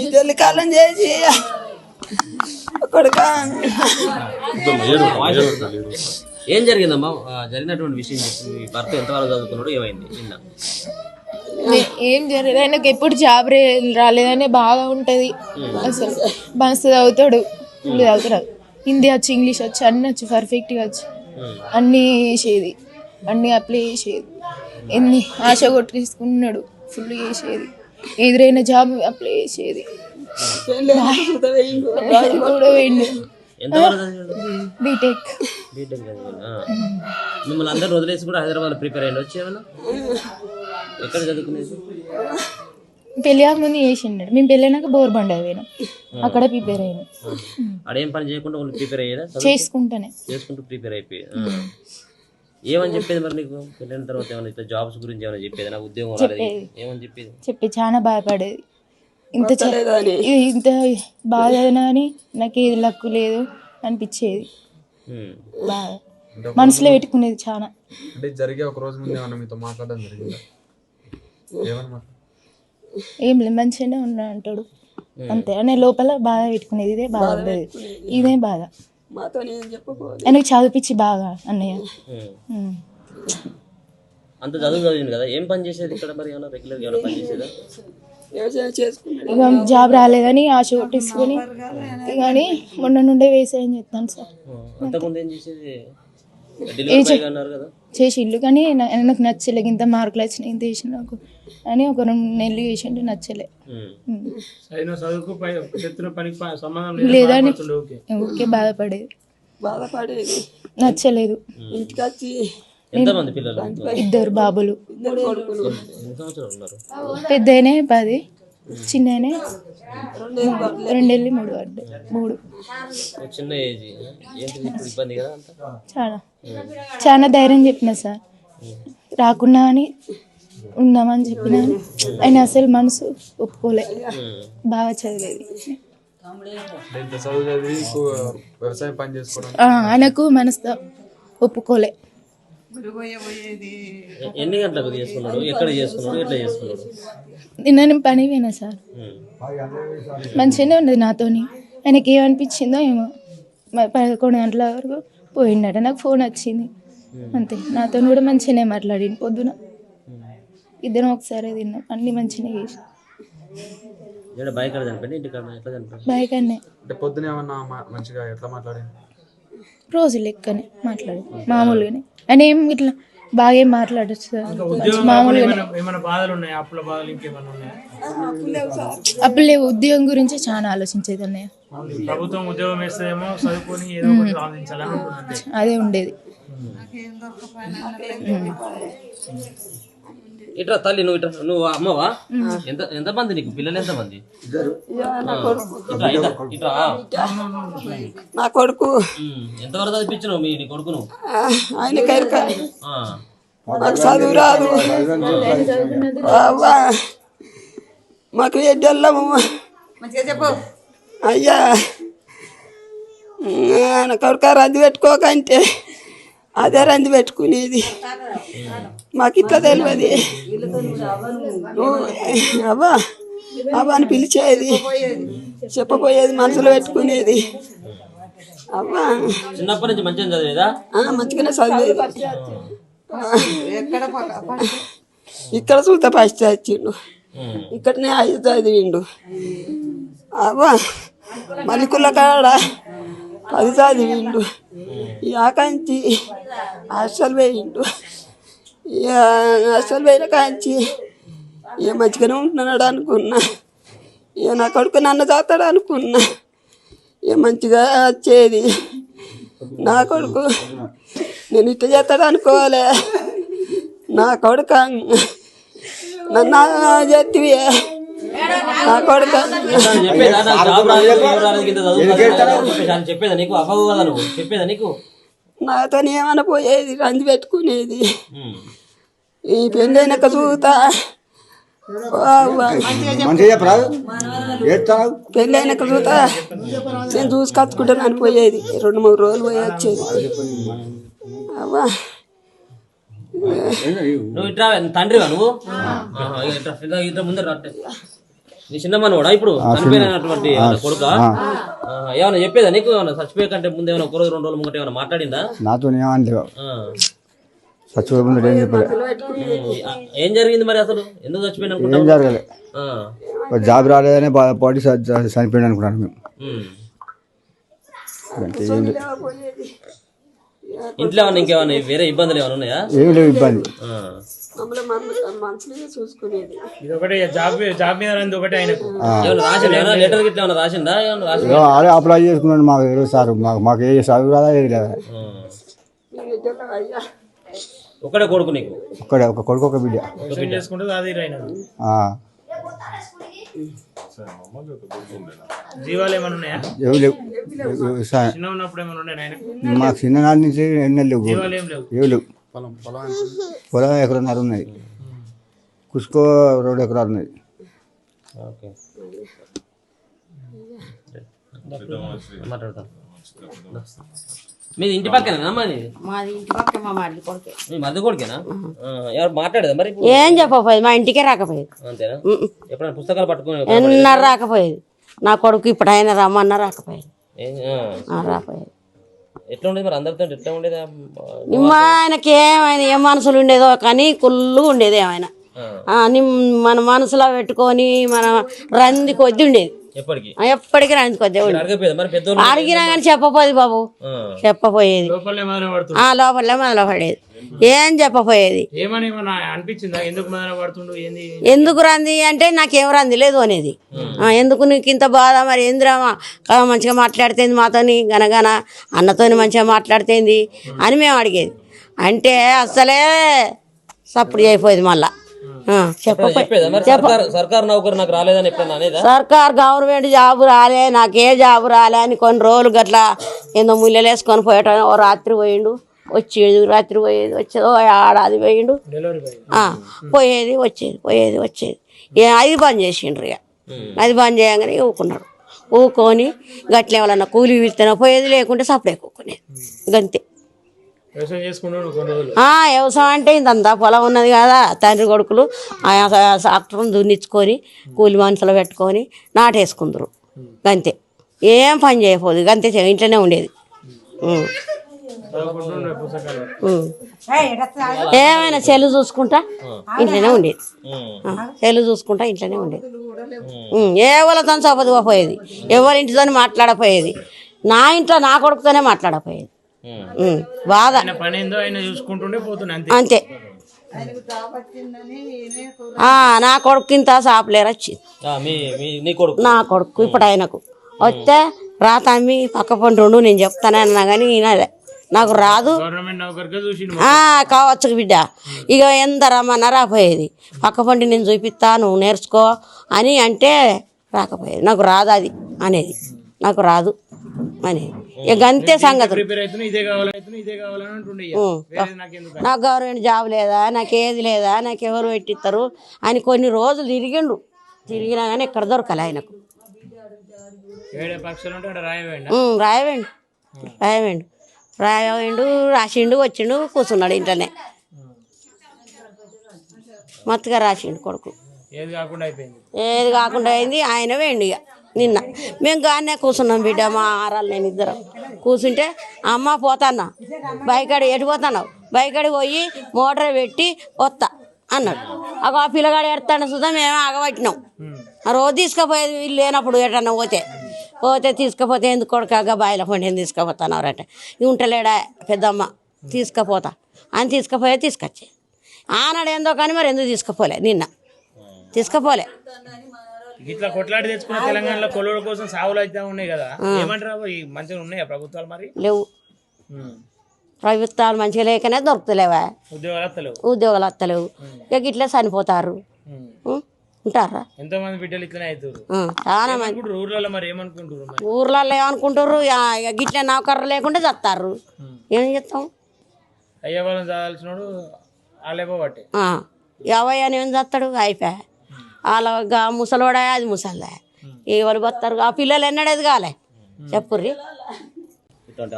ఇద్దరు కాలం చేసి కొడుక. ఏం జరిగిందమ్మా? జరిగినటువంటి విషయం చెప్పి భర్త ఎంతవరకు చదువుకున్నాడు, ఏమైంది నిన్న? ఏం జరగదు, ఆయనకు ఎప్పుడు జాబ్ రాలేదనే బాగా ఉంటుంది. అసలు మస్తు చదువుతాడు, ఫుల్ చదువుతాడు. హిందీ వచ్చు, ఇంగ్లీష్ వచ్చు, అన్నీ వచ్చు, పర్ఫెక్ట్గా వచ్చు. అన్నీ చేసేది, అన్నీ అప్లై చేసేది. ఎన్ని ఆశ కొట్టి తీసుకున్నాడు, ఫుల్ చేసేది. ఎదురైన జాబ్ అప్లై చేసేది. కూడా పోయిండు బీటెక్. మిమ్మల్ని అందరూ వదిలేసి కూడా హైదరాబాద్ ప్రిపేర్ అయ్యండి వచ్చి ఏమన్నా? ఎక్కడ చదువుకునేది? పెళ్ళి ముందు చేసిండు. మేము పెళ్ళైనాక బోర్బండ పోయినాం, అక్కడ ప్రిపేర్ అయినా. అడేం పని చేయకుండా ప్రిపేర్ అయ్యేదా? చేసుకుంటూ ప్రిపేర్ అయిపోయి. ఏమని చెప్పేది మరి నీకు పెళ్ళైన తర్వాత? ఏమైనా ఇట్లా జాబ్స్ గురించి ఏమైనా చెప్పేది? నాకు ఉద్యోగం రాలేదు ఏమని చెప్పేది? చాలా బాధపడేది. ఇంత బాధ అని నాకు ఏది లక్కు లేదు అనిపించేది. బాగా మనసులో పెట్టుకునేది చాలా. అంటే జరిగే ఒక రోజు ముందు ఏమన్నా మీతో మాట్లాడడం జరిగిందా? ఏం లేదు, మంచిగానే ఉన్నా అంటాడు అంతే. అనే లోపల బాధ పెట్టుకునేది. ఇదే బాధ ఉండేది, ఇదే బాధ. ఆయనకు చదివించి బాగా అన్నయ్య. అంత చదువు చదివింది కదా, ఏం పని చేసేది ఇక్కడ మరి? ఏమైనా రెగ్యులర్గా ఏమైనా పని చేసేదా? ఇక జాబ్ రాలేదని ఆశ కొట్టేసుకొని కానీ మొన్న నుండే వ్యవసాయం చేస్తాను సార్. అంతకుముందు ఏం చేసేది? చేసి ఇల్లు కానీ నాకు నచ్చలే. ఇంత మార్కులు వచ్చినాయి, ఇంత చేసిన నాకు అని ఒక 2 నెలలు చేసిండు, నచ్చలే. లేదని ఓకే బాధపడేది, నచ్చలేదు. ఎంతమంది పిల్లలు? 2 బాబులు. పెద్దనే 10, చిన్ననే 2 ఏళ్ళు 3 పడ్డాయి. 3 చిన్న ఏజ్. ఇబ్బంది కదా చాలా ధైర్యం చెప్పిన సార్, రాకున్నా అని ఉందామని చెప్పిన. ఆయన అసలు మనసు ఒప్పుకోలే. బాగా చదివేది, ఆయనకు మనసు ఒప్పుకోలే. ఎన్ని గంటలకు చేసుకున్నాడు? ఎక్కడ చేసుకున్నాడు? ఎట్లా చేసుకున్నాడు? నిన్న పని పోయినా సార్, మంచిగానే ఉన్నది నాతోని. ఆయనకి ఏమనిపించిందో ఏమో, 11 గంటల వరకు పోయిండట. నాకు ఫోన్ వచ్చింది అంతే. నాతో కూడా మంచిగానే మాట్లాడింది. పొద్దున ఇద్దరం ఒకసారి తిన్నాం, అన్ని మంచిగా చేసి. బైక్ అన్నే రోజు లెక్కనే మాట్లాడి మామూలుగానే. ఆయన ఏం ఇట్లా బాగా ఏం మాట్లాడచ్చు సార్, మామూలుగానే. అప్పుడు లేవు, ఉద్యోగం గురించి చాలా ఆలోచించేది అన్నయ్య. అదే ఉండేది. ఇట్లా తల్లి నువ్వు అమ్మవా? ఎంతమంది నీకు పిల్లలు? ఎంతమంది? నా కొడుకు. ఎంతవరకు చదివించినావు నీ కొడుకును? ఆయన చదువు రాదు, మాకు ఎడ్డెళ్ళము అయ్యా. నా కొడుక రంది పెట్టుకోకంటే అదే రంది పెట్టుకునేది. మాకు ఇట్లా తెలియదు. అవ్వా అవ్వ అని పిలిచేది, చెప్పపోయేది, మనసులో పెట్టుకునేది. అవ్వా చిన్నప్పటి నుంచి మంచిగా చదివేదా? మంచిగానే చదివేది. ఇక్కడ చూత ఫస్ట్ వచ్చిండు, ఇక్కడనే 5 చదివిండు. అవ్వా మల్లికుల్ల కాడ 10 చదివిండు. ఈ ఆకాంచి హాస్టల్ పోయిండు. హాస్టల్ పోయిన కాంచి ఇక మంచిగానే ఉంటున్నాడు అనుకున్నా. ఇక నా కొడుకు నన్ను తాతాడు అనుకున్నా. ఇక మంచిగా వచ్చేది నా కొడుకు. నేను ఇట్లా చేస్తాడు అనుకోవాలి. నా కొడుకు నన్ను చేతివి నా కొడుకు. నాతో ఏమన్నా పోయేది, రంది పెట్టుకునేది. ఈ పెళ్ళైనాక చూతా పెళ్ళైనాక చూతా నేను చూసుకొచ్చుకుంటాను అని పోయేది. 2-3 రోజులు పోయి వచ్చేది. అవ్వా నువ్వు ఇట్లా తండ్రివా? నువ్వు ఇట్లా ముందర నీ చిన్న మనవాడా ఇప్పుడు చనిపోయినటువంటి కొడుక ఏమైనా చెప్పేదా నీకు? ఏమైనా చచ్చిపోయే కంటే ముందు ఏమైనా 1 రోజు 2 రోజుల ముంగట ఏమైనా మాట్లాడిందా? నాతో ఏమనలేవు, చచ్చిపోయే ముందు ఏం చెప్పలేదు. ఏం జరిగింది మరి అసలు? ఎందుకు చచ్చిపోయింది? ఏం జరగలేదు, జాబ్ రాలేదనే బాడీ చనిపోయింది అనుకున్నాను మేము. అంటే ఏం లేదు. ఇంట్లో ఏమన్నా ఇంకేమన్నా వేరే ఇబ్బందులు ఏమైనా ఉన్నాయా? ఏం లేవు ఇబ్బంది. మంచిగా చూసుకునేది. రాసిందా లెటర్ గిట్లా ఏమన్నా రాసిందా? ఆడే అప్లై చేసుకున్నాను. మాకు తెలియదు సార్, మాకు ఏ చదువు రాదా ఏది లేదా. ఒకడే కొడుకు నీకు? ఒక్కడే, ఒక కొడుకు ఒక బిడ్డ. ఏవి లేవు. మాకు చిన్ననాటి నుంచి ఎన్నో లేవు, ఏవి లేవు. పొలం ఎకరన్నర ఉన్నది, కుసుకో 2 ఎకరాలు ఉన్నది. మీది ఇంటి పక్కనేనా? మాది ఇంటి పక్క మా మరిది కొడుకే. మీ మరిది కొడుకేనా? ఎవరు మాట్లాడేదా మరి? ఏం చెప్పకపోయేది, మా ఇంటికే రాకపోయేది. అంతేనా? ఎప్పుడైనా పుస్తకాలు పట్టుకుని ఎన్నర రాకపోయేది. నా కొడుకు ఇప్పుడు ఆయన రమ్మన్నా రాకపోయేది, రాకపోయేది. ఎట్లా ఉండేది మరి అందరితో? ఎట్లా ఉండేది? ఆయనకి ఏమైనా ఏం మనసులు ఉండేదో కానీ కుళ్ళుగా ఉండేది. ఏమైనా మన మనసులో పెట్టుకొని మన రంది కొద్ది ఉండేది, ఎప్పటికీ రంది కొద్ది ఉండేది. అడిగినా కానీ చెప్పపోయేది బాబు, చెప్పపోయేది. లోపలే మొదలుపడేది, ఏం చెప్పపోయేది. ఎందుకు రంది అంటే నాకేం రంది లేదు అనేది. ఎందుకు నీకు ఇంత బాధ, మరి ఏందిరామా మంచిగా మాట్లాడుతుంది మాతోని, గనగన అన్నతోని మంచిగా మాట్లాడుతుంది అని మేము అడిగేది. అంటే అసలే సప్పుడు అయిపోయేది. మళ్ళా సర్కార్ గవర్నమెంట్ జాబు రాలే, నాకే జాబు రాలే అని కొన్ని రోజులు గట్లా ఏందో ముళ్ళలు వేసుకొని పోయటం. ఓ రాత్రి పోయిండు, వచ్చేది, రాత్రి పోయేది, వచ్చేది. ఓ ఏడాది పోయిండు, పోయేది వచ్చేది. అది బంద్ చేసిండ్రు. ఇక అది బంద్ చేయగానే ఊకున్నాడు. ఊకొని గట్ల ఎవరన్నా కూలి వెళ్తేనే పోయేది, లేకుంటే సపడే కూకునేది. గంతే. వ్యవసాయం అంటే ఇంతంతా పొలం ఉన్నది కదా, తండ్రి కొడుకులు ట్రాక్టర్ను దున్నించుకొని కూలి మనుషులు పెట్టుకొని నాటేసుకుందరు. గంతే, ఏం పని చేయకపోదు. గంతే, ఇంట్లోనే ఉండేది. ఏమైనా సెల్లు చూసుకుంటా ఇంట్లోనే ఉండేది, సెల్లు చూసుకుంటా ఇంట్లోనే ఉండేది. ఏ వాళ్ళతో చదువుకోపోయేది, ఎవరింటితో మాట్లాడపోయేది. నా ఇంట్లో నా కొడుకుతోనే మాట్లాడపోయేది. బాధ అంతే. నా కొడుకు ఇంత సాపలేరు వచ్చింది. నా కొడుకు ఇప్పుడు ఆయనకు వస్తే రాతమ్మి పక్క పంట ఉండు నేను చెప్తానన్నా కానీ ఈయనదే నాకు రాదు. కావచ్చు బిడ్డ, ఇక ఎంత రమ్మన్నా రాపోయేది. పక్క పంట నేను చూపిస్తా, నువ్వు నేర్చుకో అని అంటే రాకపోయేది. నాకు రాదు అది అనేది, నాకు రాదు అనేది. ఇక అంతే సంగతులు. నాకు గవర్నమెంట్ జాబ్ లేదా, నాకు ఏది లేదా, నాకు ఎవరు పెట్టిస్తారు అని కొన్ని రోజులు తిరిగినా కానీ ఎక్కడ దొరకాలి ఆయనకు. రాయవేండు రాసిండు, వచ్చిండు, కూర్చున్నాడు ఇంట్లోనే. మత్తుగా రాసిండు కొడుకు. ఏది కాకుండా అయింది. ఆయన వేయండి. ఇక నిన్న మేము గానే కూర్చున్నాం బిడ్డ, మా ఆరాలు నేను ఇద్దరం కూర్చుంటే, అమ్మ పోతాన్నా బైకాడి, ఎటు పోతున్నావు? బైకాడికి పోయి మోటార్ పెట్టి వస్తా అన్నాడు. ఆ పిల్లగాడు ఎడతాడు సుధా, మేమే ఆగబట్టినాం. రోజు తీసుకుపోయేది వీళ్ళు లేనప్పుడు. ఎటన్నా పోతే తీసుకుపోతే ఎందుకు కొడుక బాయిల పండి తీసుకుపోతానవరంటే, ఉంటలేడా పెద్దమ్మ తీసుకుపోతా అని తీసుకొచ్చే. ఆనాడు ఏందో కానీ మరి ఎందుకు తీసుకుపోలే, నిన్న తీసుకుపోలే. ఇట్లా కొట్లాడి తెచ్చుకున్న తెలంగాణలో కొలువుల కోసం సాగులు అయితే ఉన్నాయి కదా, ఏమంటారు? మంచిగా ఉన్నాయా ప్రభుత్వాలు? మరి లేవు, ప్రభుత్వాలు మంచిగా లేకనే దొరుకుతలేవా, ఉద్యోగాలు వస్తలేవు. ఇక ఇట్లా చనిపోతారు, ఉంటారా? ఎంతో మంది బిడ్డలు ఇట్లనే అవుతారు. చాలా మంది ఊర్లలో మరి ఏమనుకుంటారు? ఊర్లలో ఏమనుకుంటారు? గిట్ల నౌకర్లు లేకుంటే చస్తారు. ఏం చేస్తాం? అయ్యే వాళ్ళని చదవాల్సినోడు వాళ్ళేపోబట్టే ఎవయ్యని ఏం చేస్తాడు? అయిపోయా వాళ్ళ ముసలోడా, అది ముసలిదా, ఎవరు పోతారు? ఆ పిల్లలు ఎన్నడేది కాలే చెప్పుర్రి.